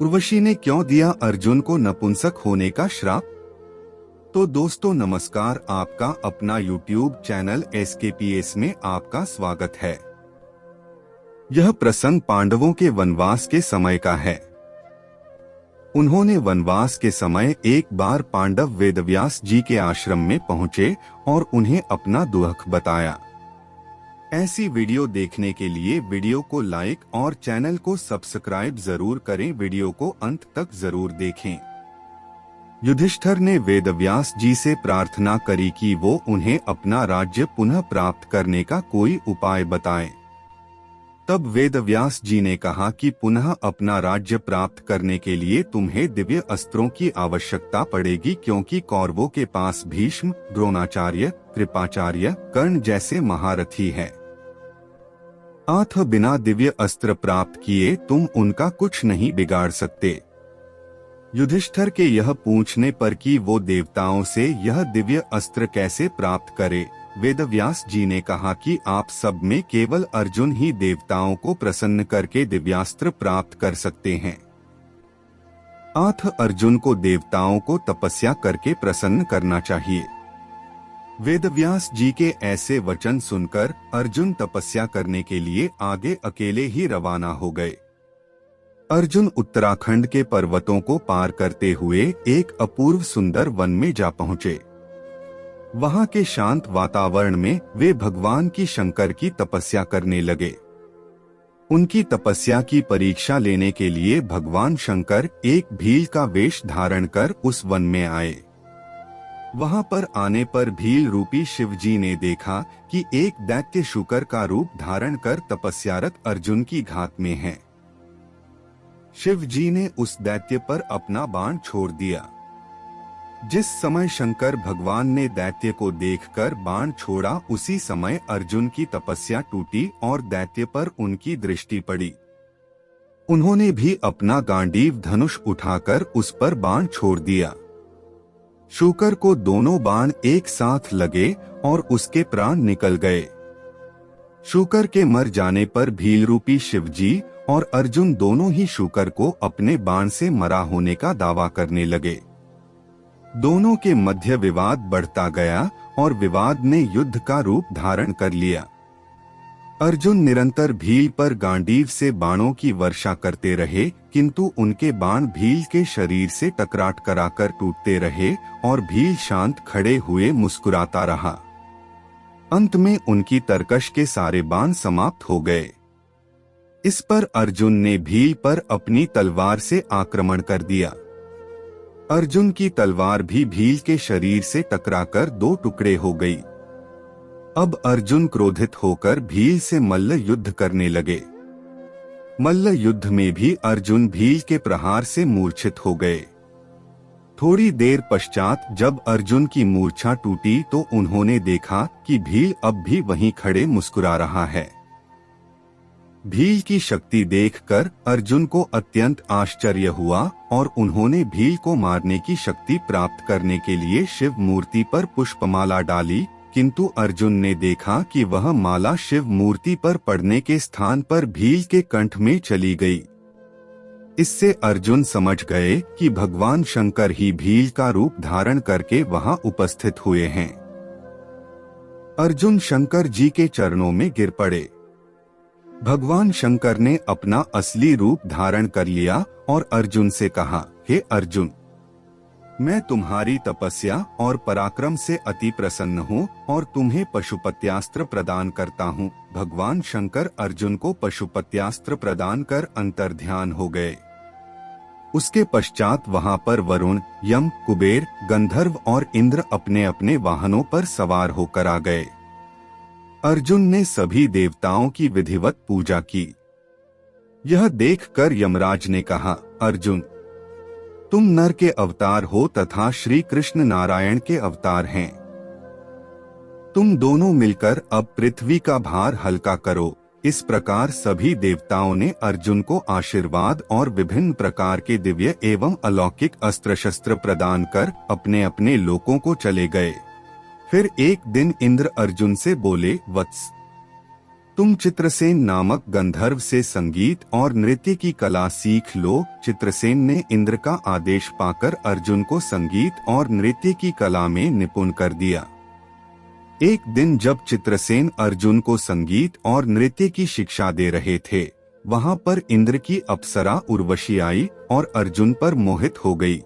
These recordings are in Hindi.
उर्वशी ने क्यों दिया अर्जुन को नपुंसक होने का श्राप? तो दोस्तों नमस्कार, आपका अपना YouTube चैनल SKPS में आपका स्वागत है। यह प्रसंग पांडवों के वनवास के समय का है। उन्होंने वनवास के समय एक बार पांडव वेदव्यास जी के आश्रम में पहुंचे और उन्हें अपना दुख बताया। ऐसी वीडियो देखने के लिए वीडियो को लाइक और चैनल को सब्सक्राइब जरूर करें। वीडियो को अंत तक जरूर देखें। युधिष्ठिर ने वेदव्यास जी से प्रार्थना करी कि वो उन्हें अपना राज्य पुनः प्राप्त करने का कोई उपाय बताएं। तब वेदव्यास जी ने कहा कि पुनः अपना राज्य प्राप्त करने के लिए तुम्हें दिव्य अस्त्रों की आवश्यकता पड़ेगी, क्योंकि कौरवों के पास भीष्म, द्रोणाचार्य, कृपाचार्य, कर्ण जैसे महारथी हैं। बिना दिव्य अस्त्र प्राप्त किए तुम उनका कुछ नहीं बिगाड़ सकते। युधिष्ठिर के यह पूछने पर कि वो देवताओं से यह दिव्य अस्त्र कैसे प्राप्त करे, वेदव्यास जी ने कहा कि आप सब में केवल अर्जुन ही देवताओं को प्रसन्न करके दिव्यास्त्र प्राप्त कर सकते हैं। अर्जुन को देवताओं को तपस्या करके प्रसन्न करना चाहिए। वेदव्यास जी के ऐसे वचन सुनकर अर्जुन तपस्या करने के लिए आगे अकेले ही रवाना हो गए। अर्जुन उत्तराखंड के पर्वतों को पार करते हुए एक अपूर्व सुंदर वन में जा पहुंचे। वहां के शांत वातावरण में वे भगवान की शंकर की तपस्या करने लगे। उनकी तपस्या की परीक्षा लेने के लिए भगवान शंकर एक भील का वेश धारण कर उस वन में आए। वहां पर आने पर भील रूपी शिव जी ने देखा कि एक दैत्य शूकर का रूप धारण कर तपस्यारत अर्जुन की घात में है। शिव जी ने उस दैत्य पर अपना बाण छोड़ दिया। जिस समय शंकर भगवान ने दैत्य को देखकर बाण छोड़ा, उसी समय अर्जुन की तपस्या टूटी और दैत्य पर उनकी दृष्टि पड़ी। उन्होंने भी अपना गांडीव धनुष उठाकर उस पर बाण छोड़ दिया। शूकर को दोनों बाण एक साथ लगे और उसके प्राण निकल गए। शूकर के मर जाने पर भील रूपी शिवजी और अर्जुन दोनों ही शूकर को अपने बाण से मरा होने का दावा करने लगे। दोनों के मध्य विवाद बढ़ता गया और विवाद ने युद्ध का रूप धारण कर लिया। अर्जुन निरंतर भील पर गांडीव से बाणों की वर्षा करते रहे, किंतु उनके बाण भील के शरीर से टकराट कराकर टूटते रहे और भील शांत खड़े हुए मुस्कुराता रहा। अंत में उनकी तरकश के सारे बाण समाप्त हो गए। इस पर अर्जुन ने भील पर अपनी तलवार से आक्रमण कर दिया। अर्जुन की तलवार भी भील के शरीर से टकराकर दो टुकड़े हो गई। अब अर्जुन क्रोधित होकर भील से मल्ल युद्ध करने लगे। मल्ल युद्ध में भी अर्जुन भील के प्रहार से मूर्छित हो गए। थोड़ी देर पश्चात जब अर्जुन की मूर्छा टूटी तो उन्होंने देखा कि भील अब भी वहीं खड़े मुस्कुरा रहा है। भील की शक्ति देखकर अर्जुन को अत्यंत आश्चर्य हुआ और उन्होंने भील को मारने की शक्ति प्राप्त करने के लिए शिव मूर्ति पर पुष्पमाला डाली, किंतु अर्जुन ने देखा कि वह माला शिव मूर्ति पर पड़ने के स्थान पर भील के कंठ में चली गई। इससे अर्जुन समझ गए कि भगवान शंकर ही भील का रूप धारण करके वहां उपस्थित हुए हैं। अर्जुन शंकर जी के चरणों में गिर पड़े। भगवान शंकर ने अपना असली रूप धारण कर लिया और अर्जुन से कहा, हे अर्जुन, मैं तुम्हारी तपस्या और पराक्रम से अति प्रसन्न हूँ और तुम्हें पशुपत्यास्त्र प्रदान करता हूँ। भगवान शंकर अर्जुन को पशुपत्यास्त्र प्रदान कर अंतर्ध्यान हो गए। उसके पश्चात वहां पर वरुण, यम, कुबेर, गंधर्व और इंद्र अपने अपने वाहनों पर सवार होकर आ गए। अर्जुन ने सभी देवताओं की विधिवत पूजा की। यह देखकर यमराज ने कहा, अर्जुन, तुम नर के अवतार हो तथा श्री कृष्ण नारायण के अवतार हैं। तुम दोनों मिलकर अब पृथ्वी का भार हल्का करो। इस प्रकार सभी देवताओं ने अर्जुन को आशीर्वाद और विभिन्न प्रकार के दिव्य एवं अलौकिक अस्त्र शस्त्र प्रदान कर अपने अपने लोकों को चले गए। फिर एक दिन इंद्र अर्जुन से बोले, वत्स, तुम चित्रसेन नामक गंधर्व से संगीत और नृत्य की कला सीख लो। चित्रसेन ने इंद्र का आदेश पाकर अर्जुन को संगीत और नृत्य की कला में निपुण कर दिया। एक दिन जब चित्रसेन अर्जुन को संगीत और नृत्य की शिक्षा दे रहे थे, वहां पर इंद्र की अप्सरा उर्वशी आई और अर्जुन पर मोहित हो गई।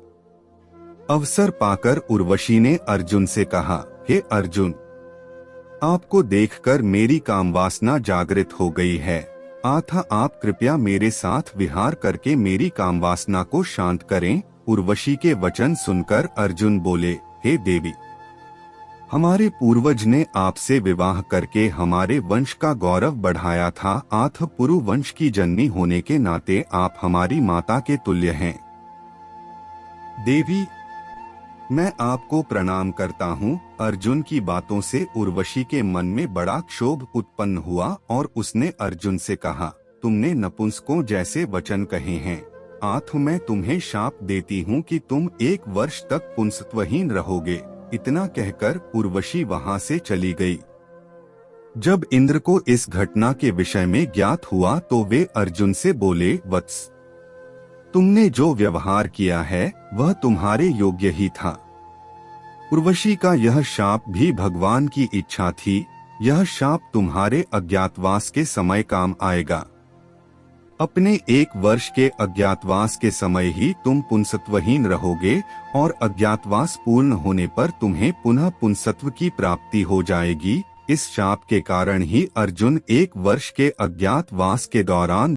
अवसर पाकर उर्वशी ने अर्जुन से कहा, हे अर्जुन, आपको देखकर मेरी कामवासना जागृत हो गई है। अतः आप कृपया मेरे साथ विहार करके मेरी कामवासना को शांत करें। उर्वशी के वचन सुनकर अर्जुन बोले, हे देवी, हमारे पूर्वज ने आपसे विवाह करके हमारे वंश का गौरव बढ़ाया था। अतः पुरु वंश की जननी होने के नाते आप हमारी माता के तुल्य हैं। देवी, मैं आपको प्रणाम करता हूँ। अर्जुन की बातों से उर्वशी के मन में बड़ा क्षोभ उत्पन्न हुआ और उसने अर्जुन से कहा, तुमने नपुंसकों जैसे वचन कहे हैं। अतः मैं तुम्हें शाप देती हूँ कि तुम 1 वर्ष तक पुंसत्वहीन रहोगे। इतना कहकर उर्वशी वहां से चली गई। जब इंद्र को इस घटना के विषय में ज्ञात हुआ तो वे अर्जुन से बोले, वत्स, तुमने जो व्यवहार किया है वह तुम्हारे योग्य ही था। उर्वशी का यह शाप भी भगवान की इच्छा थी। यह शाप तुम्हारे अज्ञातवास के समय काम आएगा। अपने 1 वर्ष के अज्ञातवास के समय ही तुम पुंसत्वहीन रहोगे और अज्ञातवास पूर्ण होने पर तुम्हें पुनः पुंसत्व की प्राप्ति हो जाएगी। इस शाप के कारण ही अर्जुन 1 वर्ष के अज्ञातवास के दौरान